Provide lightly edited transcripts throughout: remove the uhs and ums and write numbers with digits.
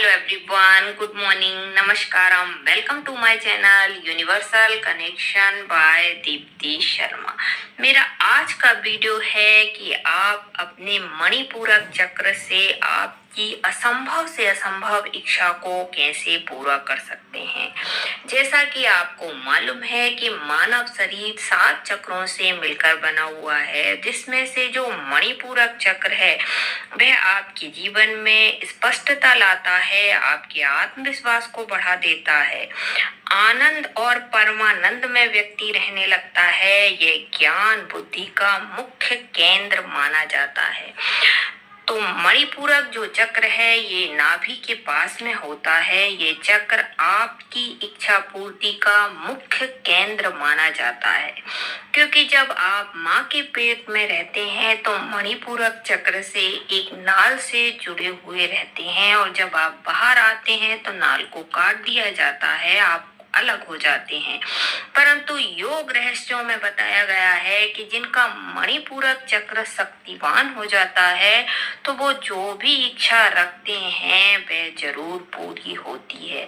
Hello everyone, good morning, नमस्कारम, welcome to my channel universal connection by Deepti Sharma. मेरा आज का वीडियो है कि आप अपने मणिपूरक चक्र से आपकी असंभव से असंभव इच्छा को कैसे पूरा कर सकते हैं। जैसा कि आपको मालूम है कि मानव शरीर 7 चक्रों से मिलकर बना हुआ है, जिसमें से जो मणिपूरक चक्र है वह आपके जीवन में स्पष्टता लाता है, आपके आत्मविश्वास को बढ़ा देता है, आनंद और परमानंद में व्यक्ति रहने लगता है। ये ज्ञान बुद्धि का मुख्य केंद्र माना जाता है। तो मणिपूरक जो चक्र है ये नाभि के पास में होता है। ये चक्र आपकी इच्छा पूर्ति का मुख्य केंद्र माना जाता है, क्योंकि जब आप माँ के पेट में रहते हैं तो मणिपूरक चक्र से एक नाल से जुड़े हुए रहते हैं, और जब आप बाहर आते हैं तो नाल को काट दिया जाता है, आप अलग हो जाते हैं। परंतु योग रहस्यों में बताया गया है कि जिनका मणिपूरक चक्र शक्तिवान हो जाता है तो वो जो भी इच्छा रखते हैं वह जरूर पूरी होती है।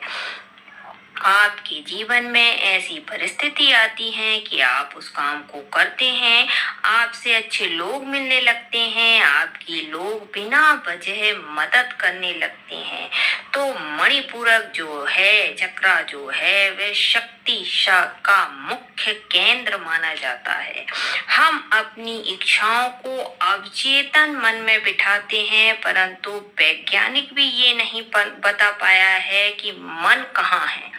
आपके जीवन में ऐसी परिस्थिति आती है कि आप उस काम को करते हैं, आपसे अच्छे लोग मिलने लगते हैं, आपके लोग बिना वजह मदद करने लगते हैं। तो मणिपूरक जो है चक्र जो है वह शक्ति का मुख्य केंद्र माना जाता है। हम अपनी इच्छाओं को अवचेतन मन में बिठाते हैं, परंतु वैज्ञानिक भी ये नहीं बता पाया है कि मन कहाँ है,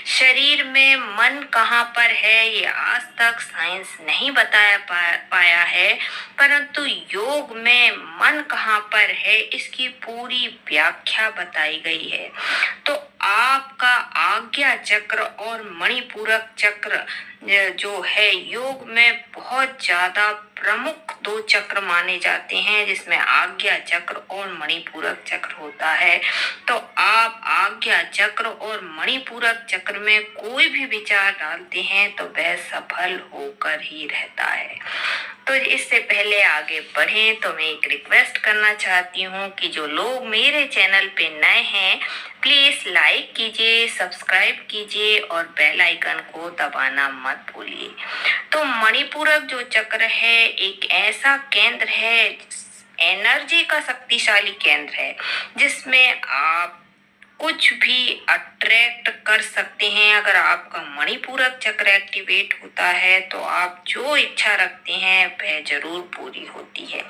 शरीर में मन कहाँ पर है, ये आज तक साइंस नहीं पाया है। परंतु योग में मन कहाँ पर है इसकी पूरी व्याख्या बताई गई है। तो आपका आज्ञा चक्र और मणिपूरक चक्र जो है योग में बहुत ज्यादा प्रमुख 2 चक्र माने जाते हैं, जिसमें आज्ञा चक्र और मणिपूरक चक्र होता है। तो आप आज्ञा चक्र और मणिपूरक चक्र में कोई भी विचार डालते हैं तो वह सफल होकर ही रहता है। तो इससे पहले आगे बढ़ें तो मैं एक रिक्वेस्ट करना चाहती हूँ कि जो लोग मेरे चैनल पे नए हैं प्लीज लाइक कीजिए, सब्सक्राइब कीजिए और बेल आइकन को दबाना मत भूलिए। तो मणिपूरक जो चक्र है एक ऐसा केंद्र है, एनर्जी का शक्तिशाली केंद्र है, जिसमें आप कुछ भी अट्रैक्ट कर सकते हैं। अगर आपका मणिपूरक चक्र एक्टिवेट होता है तो आप जो इच्छा रखते हैं वह जरूर पूरी होती है।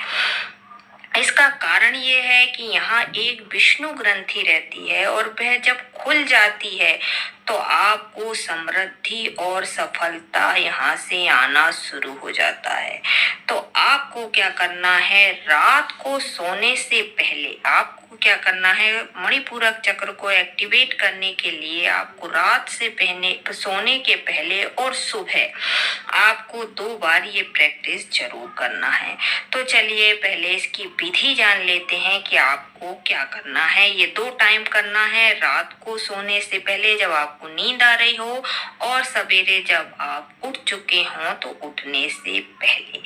इसका कारण ये है कि यहाँ एक विष्णु ग्रंथि रहती है, और वह जब खुल जाती है तो आपको समृद्धि और सफलता यहाँ से आना शुरू हो जाता है। तो आपको क्या करना है, रात को सोने से पहले आपको क्या करना है, मणिपूरक चक्र को एक्टिवेट करने के लिए आपको रात से पहले सोने के पहले और सुबह आपको 2 बार ये प्रैक्टिस जरूर करना है। तो चलिए पहले इसकी विधि जान लेते हैं कि आपको क्या करना है। ये 2 टाइम करना है, रात को सोने से पहले जब आपको नींद आ रही हो, और सवेरे जब आप उठ चुके हों तो उठने से पहले।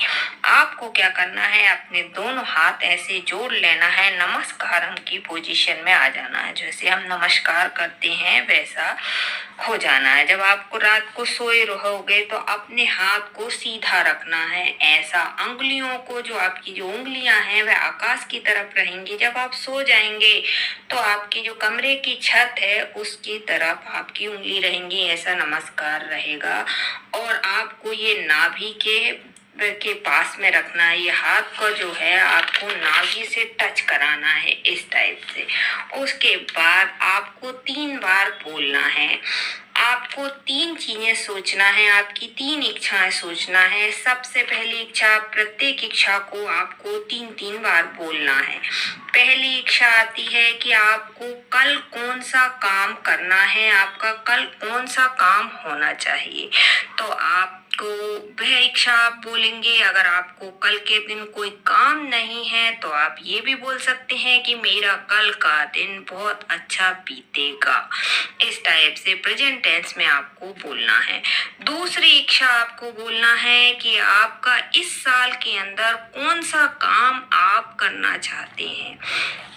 आपको क्या करना है, अपने दोनों हाथ ऐसे जोड़ लेना है, नमस्कार की पोजीशन में आ जाना है। जैसे हम नमस्कार करते हैं वैसा हो जाना है। जब आपको रात को सोए रहोगे तो अपने हाथ को सीधा रखना है, ऐसा अंगुलियों को, जो आपकी जो उंगलियां हैं वह आकाश की तरफ रहेंगी। जब आप सो जाएंगे तो आपकी जो कमरे की छत है उसकी तरफ आपकी उंगली रहेंगी, ऐसा नमस्कार रहेगा। और आपको ये नाभि के पास में रखना है। ये हाथ का जो है आपको नाभि से टच कराना है इस टाइप से। उसके बाद आपको 3 बार बोलना है। आपको 3 चीजें सोचना है, आपकी 3 इच्छाएं सोचना है। सबसे पहली इच्छा, प्रत्येक इच्छा को आपको 3-3 बार बोलना है। पहली इच्छा आती है कि आपको कल कौन सा काम करना है, आपका कल कौन सा काम होना चाहिए। तो आप को वह इच्छा आप बोलेंगे। अगर आपको कल के दिन कोई काम नहीं है तो आप ये भी बोल सकते हैं कि मेरा कल का दिन बहुत अच्छा बीतेगा। इस टाइप से प्रेजेंट टेंस में आपको बोलना है। दूसरी इच्छा आपको बोलना है कि आपका इस साल के अंदर कौन सा काम आप करना चाहते हैं।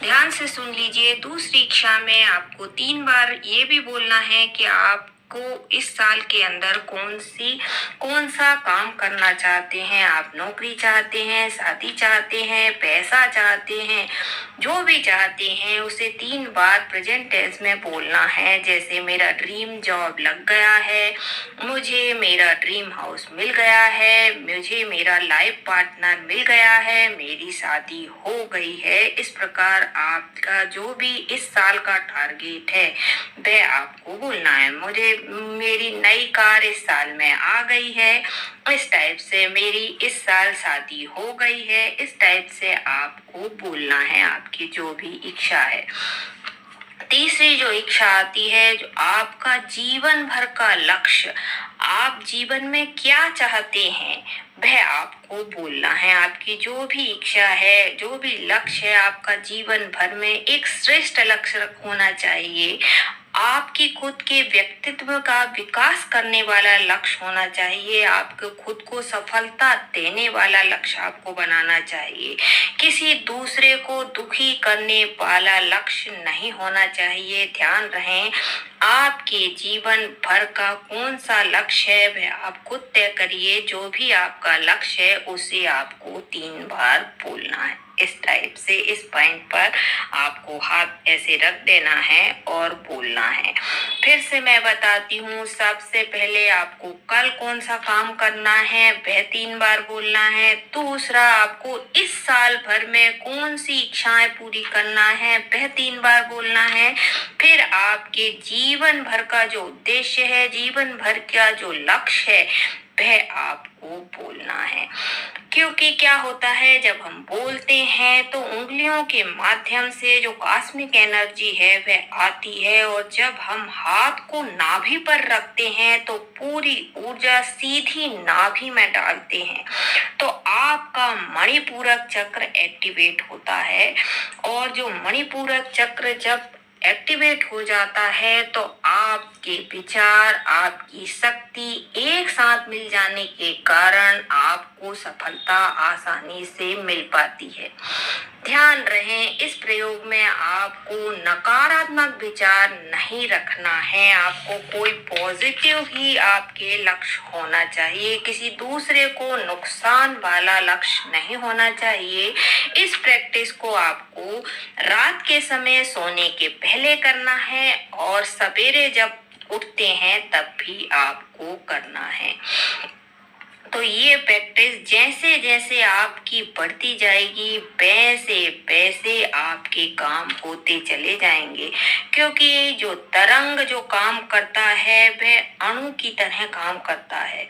ध्यान से सुन लीजिए। दूसरी इच्छा में आपको 3 बार ये भी बोलना है कि आप को इस साल के अंदर कौन सा काम करना चाहते हैं। आप नौकरी चाहते हैं, शादी चाहते हैं, पैसा चाहते हैं, जो भी चाहते हैं उसे 3 बार प्रेजेंट टेंस में बोलना है। जैसे मेरा ड्रीम जॉब लग गया है, मुझे मेरा ड्रीम हाउस मिल गया है, मुझे मेरा लाइफ पार्टनर मिल गया है, मेरी शादी हो गई है। इस प्रकार आपका जो भी इस साल का टारगेट है वह आपको बोलना है। मुझे मेरी नई कार इस साल में आ गई है, इस टाइप से मेरी इस साल शादी हो गई है। इस टाइप से आपको बोलना है आपकी जो भी इच्छा है। तीसरी जो इच्छा आती है, जो आपका जीवन भर का लक्ष्य, आप जीवन में क्या चाहते हैं वह आपको बोलना है। आपकी जो भी इच्छा है, जो भी लक्ष्य है, आपका जीवन भर में एक श्रेष्ठ लक्ष्य होना चाहिए। आपकी खुद के व्यक्तित्व का विकास करने वाला लक्ष्य होना चाहिए। आपको खुद को सफलता देने वाला लक्ष्य आपको बनाना चाहिए। किसी दूसरे को दुखी करने वाला लक्ष्य नहीं होना चाहिए। ध्यान रहे, आपके जीवन भर का कौन सा लक्ष्य है वह आप खुद तय करिए। जो भी आपका लक्ष्य है उसे आपको 3 बार बोलना है। इस टाइप से इस पॉइंट पर आपको हाथ ऐसे रख देना है और बोलना है। फिर से मैं बताती हूँ, सबसे पहले आपको कल कौन सा काम करना है वह 3 बार बोलना है। दूसरा, आपको इस साल भर में कौन सी इच्छाएं पूरी करना है वह 3 बार बोलना है। फिर आपके जीवन भर का जो उद्देश्य है, जीवन भर का जो लक्ष्य है वह आपको बोलना है। क्योंकि क्या होता है, जब हम बोलते हैं तो उंगलियों के माध्यम से जो कॉस्मिक एनर्जी है वह आती है, और जब हम हाथ को नाभि पर रखते हैं तो पूरी ऊर्जा सीधी नाभि में डालते हैं, तो आपका मणिपूरक चक्र एक्टिवेट होता है। और जो मणिपूरक चक्र जब एक्टिवेट हो जाता है तो आपके विचार, आपकी शक्ति एक साथ मिल जाने के कारण आपको सफलता आसानी से मिल पाती है। ध्यान रहे, इस प्रयोग में आपको नकारात्मक विचार नहीं रखना है। आपको कोई पॉजिटिव ही आपके लक्ष्य होना चाहिए। किसी दूसरे को नुकसान वाला लक्ष्य नहीं होना चाहिए। इस प्रैक्टिस को आपको रात के समय सोने के पहले करना है और सवेरे जब उठते हैं तब भी आपको करना है। तो ये प्रैक्टिस जैसे जैसे आपकी बढ़ती जाएगी वैसे वैसे आपके काम होते चले जाएंगे। क्योंकि जो तरंग जो काम करता है वह अणु की तरह काम करता है।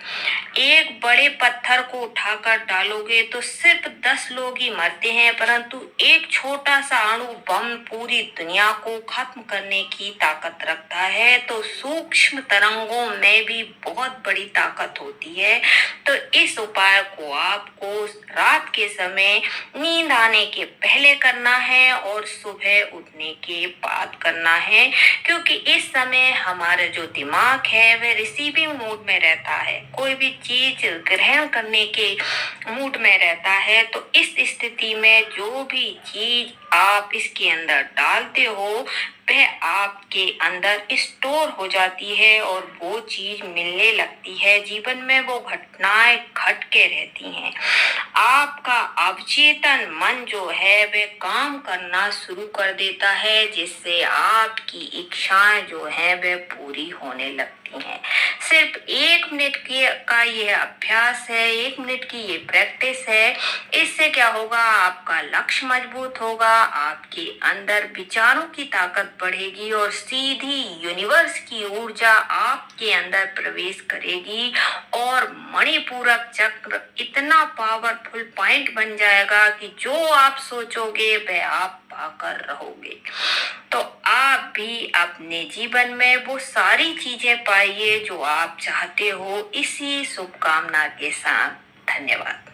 एक बड़े पत्थर को उठाकर डालोगे तो सिर्फ 10 लोग ही मरते हैं, परंतु एक छोटा सा अणु बम पूरी दुनिया को खत्म करने की ताकत रखता है। तो सूक्ष्म तरंगों में भी बहुत बड़ी ताकत होती है। तो इस उपाय को आपको रात के समय नींद आने के पहले करना है और सुबह उठने के बाद करना है। क्योंकि इस समय हमारा जो दिमाग है वह रिसीविंग मूड में रहता है, कोई भी चीज ग्रहण करने के मूड में रहता है। तो इस स्थिति में जो भी चीज आप इसके अंदर डालते हो वह आपके अंदर स्टोर हो जाती है और वो चीज मिलने लगती है। जीवन में वो घटनाएं घट के रहती हैं। आपका अवचेतन मन जो है वह काम करना शुरू कर देता है, जिससे आपकी इच्छाएं जो है वह पूरी होने लगती हैं। सिर्फ 1 मिनट का यह अभ्यास है, 1 मिनट की ये प्रैक्टिस है। इससे क्या होगा, आपका लक्ष्य मजबूत होगा, आपके अंदर विचारों की ताकत बढ़ेगी और सीधी यूनिवर्स की ऊर्जा आपके अंदर प्रवेश करेगी और मणिपूरक चक्र इतना पावरफुल पॉइंट बन जाएगा कि जो आप सोचोगे वह आप पाकर रहोगे। तो आप भी अपने जीवन में वो सारी चीजें पाइए जो आप चाहते हो, इसी शुभकामना के साथ। धन्यवाद।